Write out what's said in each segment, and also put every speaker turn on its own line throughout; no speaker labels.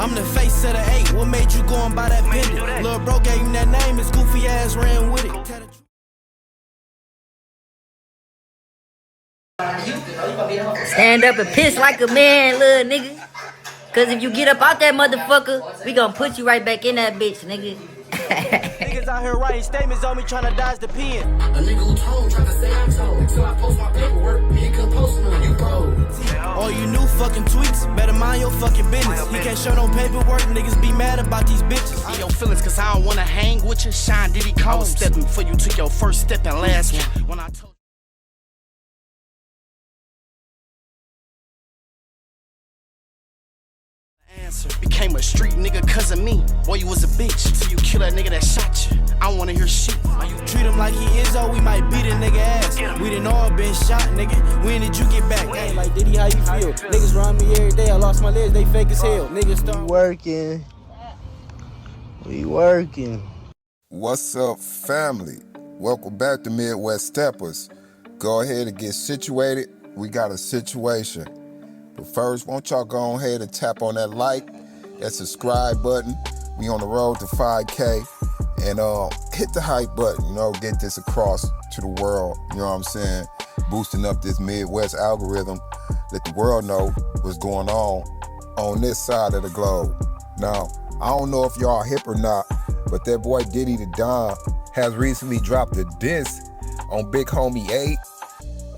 I'm the face of the 8. What made you go and buy that pendant? Lil' bro gave him that name, his goofy ass ran with it.
Stand up and piss like a man, little nigga. Cause if you get up out that motherfucker, we gonna put you right back in that bitch, nigga.
Niggas out here writing statements on me trying to dodge the pen.
A nigga who told, trying to say I told. Until I post my paperwork, he ain't couldn't post none, you broke.
All you new fucking tweaks, better mind your fucking business. He can't show no paperwork, niggas be mad about these bitches.
Your feelings, cause I don't wanna hang with you. Shine Diddy Combs. I was stepping before you took your first step and last one. When I told became a street nigga cause of me. Boy, you was a bitch till you kill that nigga that shot you. I don't wanna hear shit.
Treat him like he is, oh, we might beat a nigga ass. We done all been shot, nigga. When did you get back? Hey, like Diddy, how you feel? Niggas run me every day. I lost my legs, they fake as hell. Niggas start
working. We working.
What's up, family? Welcome back to Midwest Steppers. Go ahead and get situated. We got a situation. But first, won't y'all go ahead and tap on that like, that subscribe button. We on the road to 5K. And hit the hype button, you know, get this across to the world, you know what I'm saying? Boosting up this Midwest algorithm, let the world know what's going on this side of the globe. Now, I don't know if y'all hip or not, but that boy Diddy the Don has recently dropped a diss on Big Homie 8,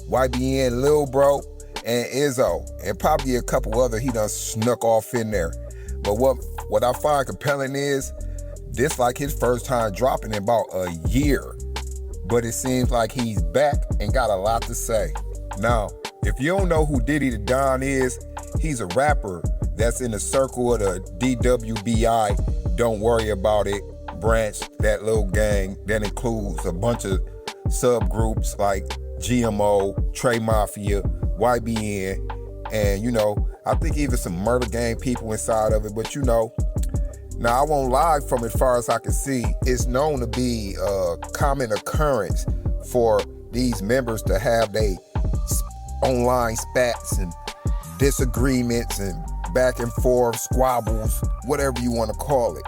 YBN Lil Bro, and Izzo, and probably a couple other he done snuck off in there. But what I find compelling is, this like his first time dropping in about a year, but it seems like he's back and got a lot to say. Now, if you don't know who Diddy the Don is, he's a rapper that's in the circle of the DWBI, Don't Worry About It branch, that little gang that includes a bunch of subgroups like GMO, Trey Mafia, YBN, and you know, I think even some murder gang people inside of it, but you know, now, I won't lie, from as far as I can see, it's known to be a common occurrence for these members to have their online spats and disagreements and back and forth squabbles, whatever you want to call it.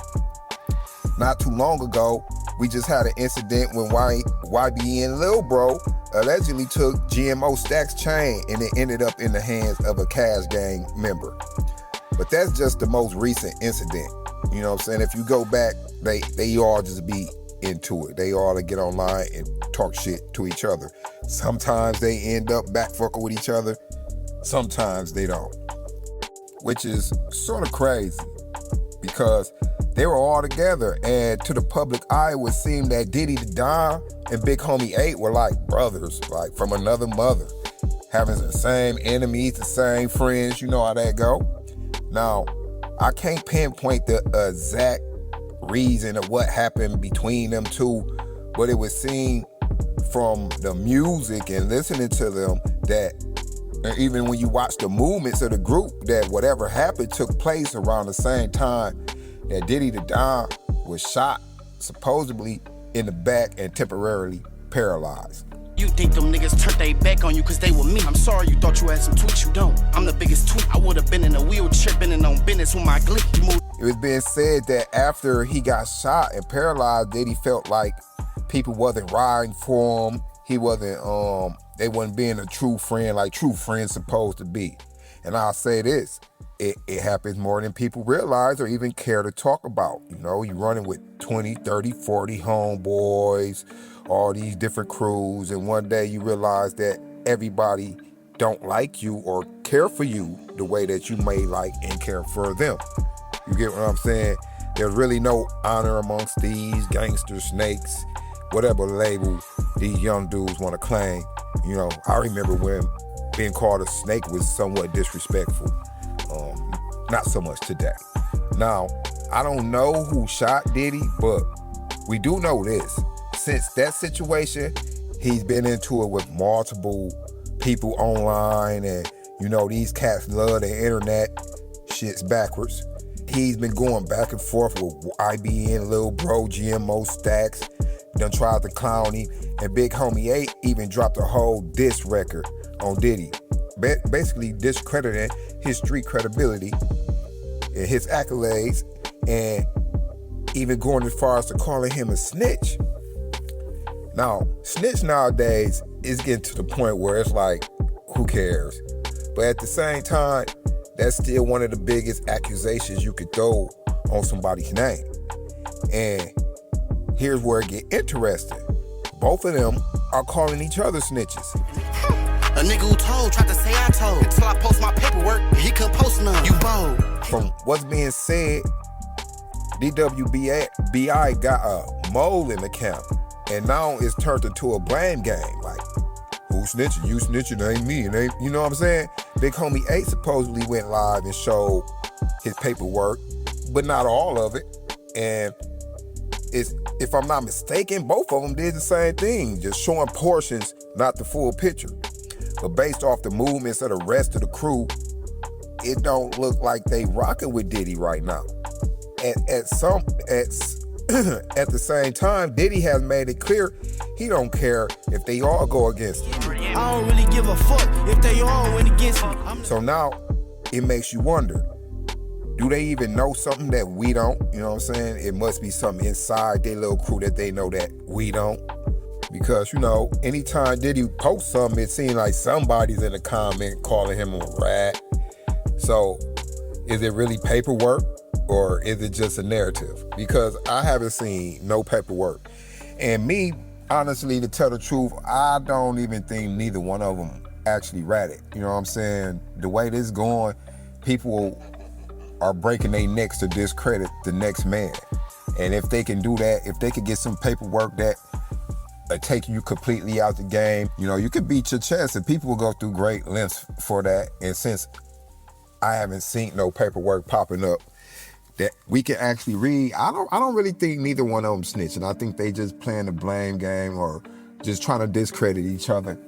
Not too long ago, we just had an incident when YBN Lil Bro allegedly took GMO Stax chain and it ended up in the hands of a Cash Gang member. But that's just the most recent incident. You know what I'm saying? If you go back, they all just be into it. They all get online and talk shit to each other. Sometimes they end up back fucking with each other. Sometimes they don't. Which is sort of crazy because they were all together, and to the public eye it would seem that Diddy the Don and Big Homie 8 were like brothers, like from another mother. Having the same enemies, the same friends, you know how that go. Now, I can't pinpoint the exact reason of what happened between them two, but it would seem from the music and listening to them that even when you watch the movements of the group, that whatever happened took place around the same time that Diddy the Don was shot, supposedly in the back and temporarily paralyzed.
you think them niggas turned they back on you cause they were me. I'm sorry you thought you had some tweets, you don't. I'm the biggest tweet. I would've been in a wheelchair, been on business with my glick.
It was being said that after he got shot and paralyzed, that he felt like people wasn't riding for him. He wasn't, they wasn't being a true friend like true friends supposed to be. And I'll say this, it happens more than people realize or even care to talk about. You know, you running with 20, 30, 40 homeboys, all these different crews, and one day you realize that everybody don't like you or care for you the way that you may like and care for them. You get what I'm saying? There's really no honor amongst these gangster snakes, whatever label these young dudes want to claim. You know, I remember when being called a snake was somewhat disrespectful. Not so much today. Now, I don't know who shot Diddy, but we do know this. Since that situation, he's been into it with multiple people online, and you know, these cats love the internet. Shit's backwards. He's been going back and forth with IBN, Lil Bro, GMO, Stax. Done tried to clown him, and Big Homie 8 even dropped a whole diss record on Diddy, basically discrediting his street credibility. and his accolades, and even going as far as to calling him a snitch. Now, snitch nowadays is getting to the point where it's like, who cares? But at the same time, that's still one of the biggest accusations you could throw on somebody's name. And here's where it get interesting. Both of them are calling each other snitches.
A nigga who told tried to say I told until I post my paperwork, he couldn't post none. You bold.
From what's being said, DWBI got a mole in the camp, and now it's turned into a blame game. Like, who snitching? You snitching, it ain't me. It ain't, you know what I'm saying? Big homie 8 supposedly went live and showed his paperwork, but not all of it. And it's, if I'm not mistaken, both of them did the same thing, just showing portions, not the full picture. But based off the movements of the rest of the crew, it don't look like they rocking with Diddy right now. At the same time, Diddy has made it clear he don't care if they all go against him.
I don't really give a fuck if they all went against me.
So now it makes you wonder, do they even know something that we don't? You know what I'm saying? It must be something inside their little crew that they know that we don't. Because, you know, anytime Diddy posts something, it seems like somebody's in the comment calling him a rat. So is it really paperwork or is it just a narrative? Because I haven't seen no paperwork. And me, honestly, to tell the truth, I don't even think neither one of them actually ratted. You know what I'm saying? The way this going, people are breaking their necks to discredit the next man. And if they can do that, if they can get some paperwork that take you completely out the game, you know, you could beat your chest, and people will go through great lengths for that. And since I haven't seen no paperwork popping up that we can actually read, I don't really think neither one of them snitching. I think they just playing the blame game or just trying to discredit each other.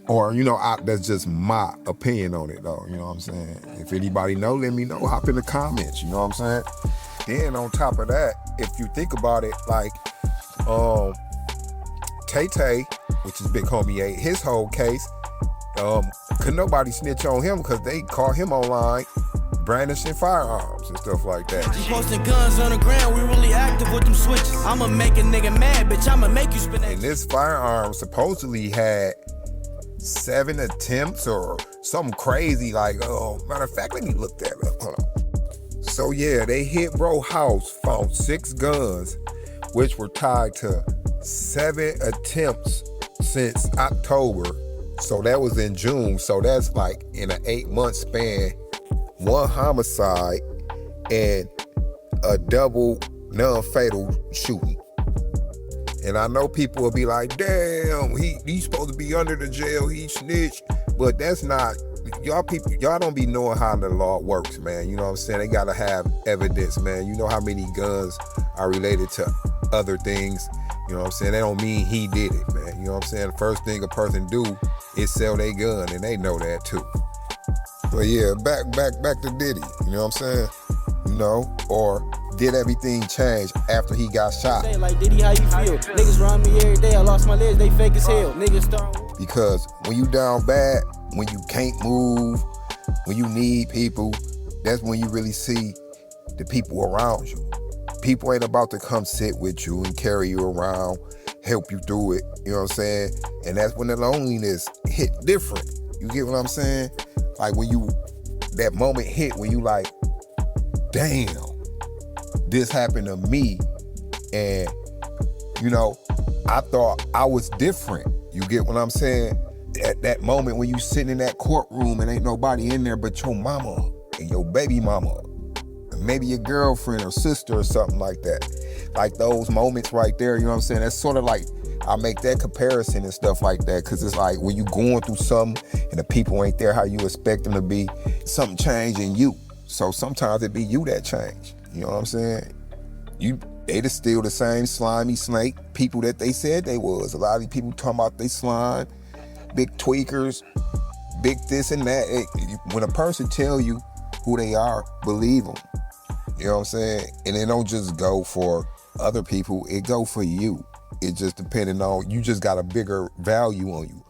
Or, you know, that's just my opinion on it, though. You know what I'm saying? If anybody know, let me know. Hop in the comments. You know what I'm saying? Then on top of that, if you think about it, like, Tay, which is Big Homie 8, his whole case, could nobody snitch on him because they caught him online brandishing firearms and stuff like that.
We posting guns on the ground, we really active with them switches. I'ma make a nigga mad, bitch, I'ma make you spin that.
And this firearm supposedly had 7 attempts or something crazy, like, oh, matter of fact, let me look that up. Hold on. So yeah, they hit bro house, found 6 guns, which were tied to 7 attempts since October. So that was in June. So that's like in an 8-month span, 1 homicide and a double non-fatal shooting. And I know people will be like, damn, he's supposed to be under the jail, he snitched. But that's not, y'all don't be knowing how the law works, man. You know what I'm saying? They gotta have evidence, man. You know how many guns are related to other things. You know what I'm saying? That don't mean he did it, man. You know what I'm saying? The first thing a person do is sell their gun, and they know that too. But yeah, back to Diddy. You know what I'm saying? You know, or did everything change after he got shot?
Say like, Diddy, how you feel? Niggas run me every day, I lost my legs, they fake as hell. Niggas start.
Because when you down bad, when you can't move, when you need people, that's when you really see the people around you. People ain't about to come sit with you and carry you around, help you through it, you know what I'm saying? And that's when the loneliness hit different. You get what I'm saying? Like when that moment hit when you like, damn, this happened to me. And, you know, I thought I was different. You get what I'm saying? At that moment when you sitting in that courtroom and ain't nobody in there but your mama and your baby mama, and maybe your girlfriend or sister or something like that. Like those moments right there, you know what I'm saying? That's sort of like, I make that comparison and stuff like that, because it's like when you going through something and the people ain't there how you expect them to be, something change in you. So sometimes it be you that change. You know what I'm saying? They just still the same slimy snake people that they said they was. A lot of these people talking about they slime, big tweakers, big this and that. When a person tell you who they are, believe them. You know what I'm saying? And it don't just go for other people, it go for you. It just depending on, you just got a bigger value on you.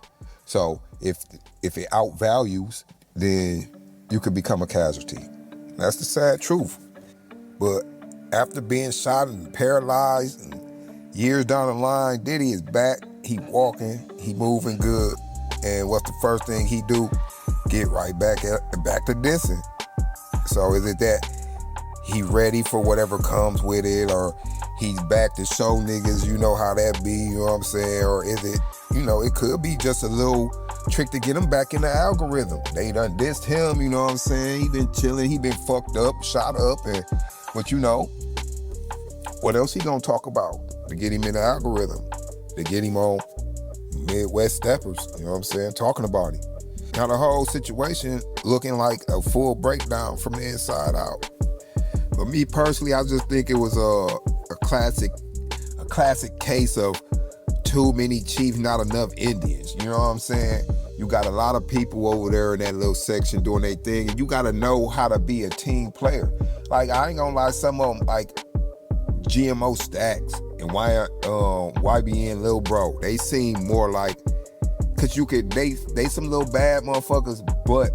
So if it outvalues, then you could become a casualty. That's the sad truth. But after being shot and paralyzed and years down the line, Diddy is back. He walking, he moving good. And what's the first thing he do? Get right back to dissing. So is it that he ready for whatever comes with it, or he's back to show niggas, you know how that be, you know what I'm saying? Or is it, you know, it could be just a little trick to get him back in the algorithm. They done dissed him, you know what I'm saying? He been chilling, he been fucked up, shot up, but you know, what else he gonna talk about to get him in the algorithm, to get him on Midwest Steppers, you know what I'm saying, talking about him. Now the whole situation looking like a full breakdown from the inside out. But me personally, I just think it was a classic case of too many chiefs, not enough Indians. You know what I'm saying? You got a lot of people over there in that little section doing their thing, and you got to know how to be a team player. Like, I ain't gonna lie, some of them, like GMO Stax and YBN Lil Bro, they seem more like, cause they some little bad motherfuckers, but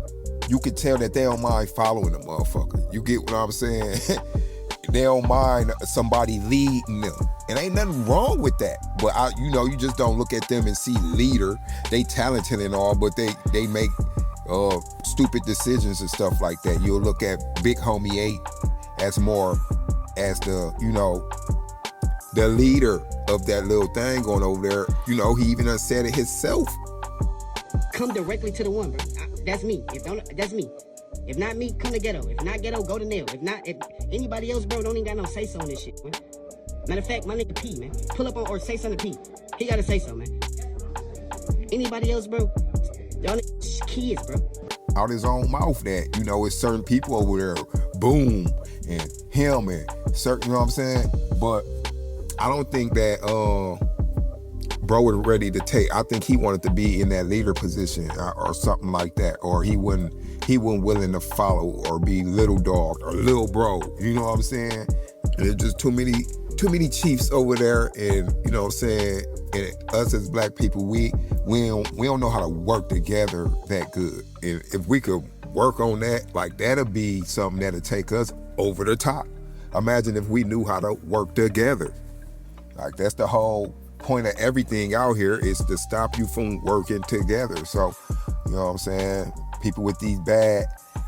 you could tell that they don't mind following the motherfucker. You get what I'm saying? They don't mind somebody leading them. And ain't nothing wrong with that. But you just don't look at them and see leader. They talented and all, but they make stupid decisions and stuff like that. You'll look at Big Homie 8 as more as the, you know, the leader of that little thing going over there. You know, he even done said it himself.
Come directly to the one, bro. That's me. That's me. If not me, come to ghetto. If not ghetto, go to Nail. If anybody else, bro, don't even got no say so on this shit, man. Matter of fact, my nigga P, man. Pull up on or say something to P. He gotta say so, man. Anybody else, bro? Y'all kids, bro.
Out his own mouth that, you know, it's certain people over there, Boom, and him, and certain, you know what I'm saying? But I don't think that bro was ready to take. I think he wanted to be in that leader position or something like that, or he wasn't willing to follow or be little dog or little bro. You know what I'm saying? And there's just too many chiefs over there, and you know what I'm saying. And us as black people, we don't know how to work together that good. And if we could work on that, like that'll be something that'll take us over the top. Imagine if we knew how to work together. Like that's the whole point of everything out here, is to stop you from working together. So, you know what I'm saying? People with these bad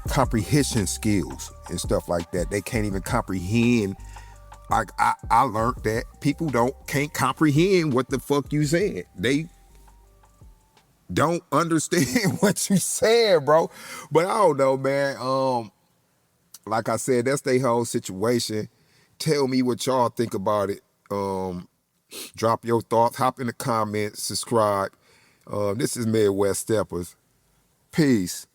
comprehension skills and stuff like that, they can't even comprehend. Like I learned that people can't comprehend what the fuck you saying. They don't understand what you saying, bro. But I don't know, man. Like I said, that's their whole situation. Tell me what y'all think about it. Drop your thoughts, hop in the comments, subscribe. This is Midwest Steppers. Peace.